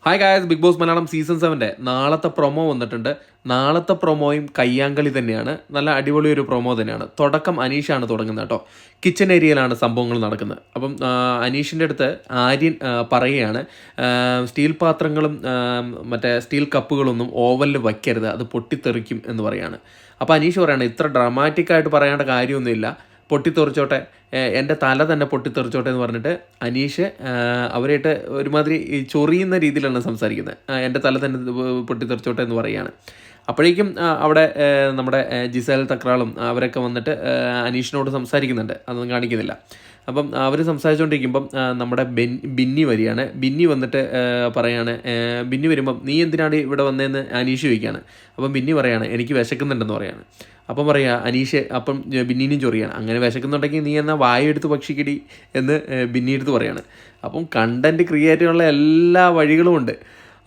Hi guys, Bigg Boss Malayalam season 7 നാളത്തെ promo വന്നിട്ടുണ്ട്. നാളത്തെ പ്രൊമോയും കയ്യാങ്കളി തന്നെയാണ്. നല്ല അടിപൊളി ഒരു പ്രൊമോ തന്നെയാണ്. തുടക്കം അനീഷാണ് തുടങ്ങുന്നത് കേട്ടോ. കിച്ചൺ ഏരിയയിലാണ് സംഭവങ്ങൾ നടക്കുന്നത്. അപ്പം അനീഷിൻ്റെ അടുത്ത് ആര്യൻ പറയുകയാണ്, സ്റ്റീൽ പാത്രങ്ങളും മറ്റേ സ്റ്റീൽ കപ്പുകളൊന്നും ഓവനിൽ വയ്ക്കരുത്, അത് പൊട്ടിത്തെറിക്കും എന്ന് പറയുകയാണ്. അപ്പോൾ അനീഷ് പറയുകയാണ്, ഇത്ര ഡ്രാമാറ്റിക്കായിട്ട് പറയേണ്ട കാര്യമൊന്നുമില്ല, പൊട്ടിത്തെറിച്ചോട്ടെ, എൻ്റെ തല തന്നെ പൊട്ടിത്തെറിച്ചോട്ടെ എന്ന് പറഞ്ഞിട്ട് അനീഷ് അവരായിട്ട് ഒരുമാതിരി ചൊറിയുന്ന രീതിയിലാണ് സംസാരിക്കുന്നത്. എൻ്റെ തല തന്നെ പൊട്ടിത്തെറിച്ചോട്ടെ എന്ന് പറയുകയാണ്. അപ്പോഴേക്കും അവിടെ നമ്മുടെ ജിസേൽ തക്രാളും അവരൊക്കെ വന്നിട്ട് അനീഷിനോട് സംസാരിക്കുന്നുണ്ട്, അതൊന്നും കാണിക്കുന്നില്ല. അപ്പം അവർ സംസാരിച്ചുകൊണ്ടിരിക്കുമ്പം നമ്മുടെ ബിന്നി വരികയാണ്. ബിന്നി വന്നിട്ട് പറയാണ്, ബിന്നി വരുമ്പം നീ എന്തിനാണ് ഇവിടെ വന്നതെന്ന് അനീഷ് ചോദിക്കുകയാണ്. അപ്പം ബിന്നി പറയാണ്, എനിക്ക് വിശക്കുന്നുണ്ടെന്ന് പറയാണ്. അപ്പം പറയുക അനീഷ്, അപ്പം ബിന്നീനും ചൊറിയാണ്, അങ്ങനെ വിശക്കുന്നുണ്ടെങ്കിൽ നീ എന്നാൽ വായെടുത്ത് ഭക്ഷിക്കടി എന്ന് ബിന്നി എടുത്ത് പറയാണ്. അപ്പം കണ്ടൻറ്റ് ക്രിയേറ്റ് ചെയ്യാനുള്ള എല്ലാ വഴികളും ഉണ്ട്.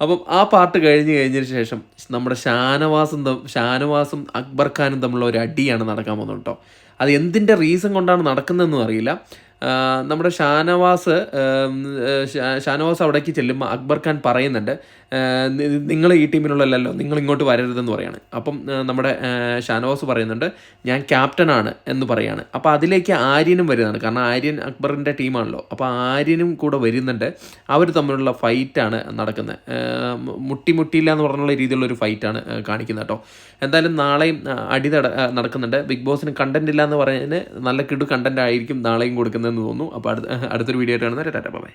അപ്പം ആ പാട്ട് കഴിഞ്ഞതിന് ശേഷം നമ്മുടെ ഷാനവാസും അക്ബർ ഖാനും തമ്മിലുള്ള ഒരു അടിയാണ് നടക്കാൻ പോകുന്നത് കേട്ടോ. അത് എന്തിൻ്റെ റീസൺ കൊണ്ടാണ് നടക്കുന്നതെന്നും അറിയില്ല. നമ്മുടെ ഷാനവാസ് അവിടേക്ക് ചെല്ലുമ്പോൾ അക്ബർ ഖാൻ പറയുന്നുണ്ട്, നിങ്ങൾ ഈ ടീമിലുള്ളല്ലോ, നിങ്ങൾ ഇങ്ങോട്ട് വരരുതെന്ന് പറയാണ്. അപ്പം നമ്മുടെ ഷാനവാസ് പറയുന്നുണ്ട്, ഞാൻ ക്യാപ്റ്റനാണ് എന്ന് പറയാണ്. അപ്പോൾ അതിലേക്ക് ആര്യനും വരുന്നതാണ്, കാരണം ആര്യൻ അക്ബറിൻ്റെ ടീമാണല്ലോ. അപ്പോൾ ആര്യനും കൂടെ വരുന്നുണ്ട്. അവർ തമ്മിലുള്ള ഫൈറ്റാണ് നടക്കുന്നത്. മുട്ടിയില്ല എന്ന് പറഞ്ഞുള്ള രീതിയിലുള്ളൊരു ഫൈറ്റാണ് കാണിക്കുന്നത് കേട്ടോ. എന്തായാലും നാളെയും അടി നടക്കുന്നുണ്ട്. ബിഗ് ബോസിന് കണ്ടന്റ് ഇല്ല എന്ന് പറയുന്നതിന് നല്ല കിടു കണ്ടന്റ് ആയിരിക്കും നാളെയും കൊടുക്കുന്നതെന്ന് തോന്നുന്നു. അപ്പോൾ അടുത്തൊരു വീഡിയോ ആയിട്ട് കാണുന്നത്. Tata bye.